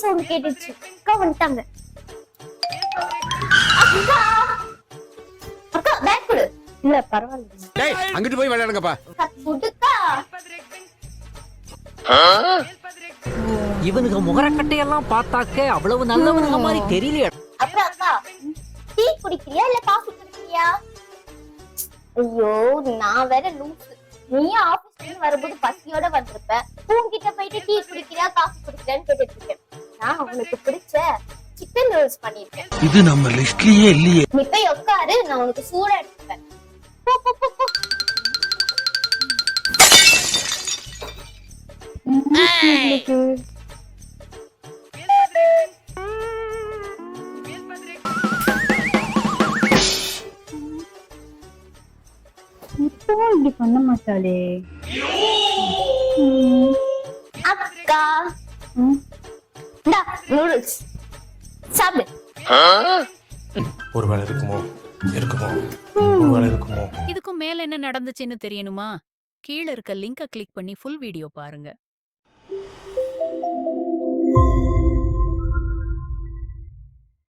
Sound கேட்டுச்சு. அக்கா வந்துட்டாங்க. அக்கா அக்கா பேக் கொடு. இல்ல பரவாயில்ல. டேய் அங்கிட்டு போய் விளையாடுங்கப்பா. குடுக்கா. இவனுக்கு முகரக்கட்டையெல்லாம் பார்த்தாக்க அவ்வளவு நல்லவனுங்க மாதிரி தெரியலையா? அப்புறம் அக்கா டீ குடிக்கிறியா இல்ல காஃபி குடிக்கிறியா? ஐயோ நான் வேற லூசு. நீயும் ஆபீஸ்ல இருந்து வரும்போது பசியோட வந்திருப்ப. உன்கிட்ட போயிட்டு டீ குடிக்கிறியா காஃபி குடிக்கிறியான்னு கேட்டுட்டு இருக்கேன். நான் உனக்கு பிடிச்ச சிக்கன் ரோல்ஸ் பண்ணிருக்கேன். இது நம்ம லிஸ்ட்லயே இல்லையே. நீ போய் உட்காரு, நான் உனக்கு சூடா எடுத்துப்பேன். போ போ போ போ. இப்போ இப்படி பண்ண மாட்டாளே. அக்கா இந்தா நூடுல்ஸ் சாப்பிடு. ஒருவேளை இருக்குமோ ஒருவேளை இருக்குமோ. இதுக்கும் மேல என்ன நடந்துச்சுன்னு தெரியணுமா? கீழ இருக்க லிங்கை கிளிக் பண்ணி ஃபுல் வீடியோ பாருங்க.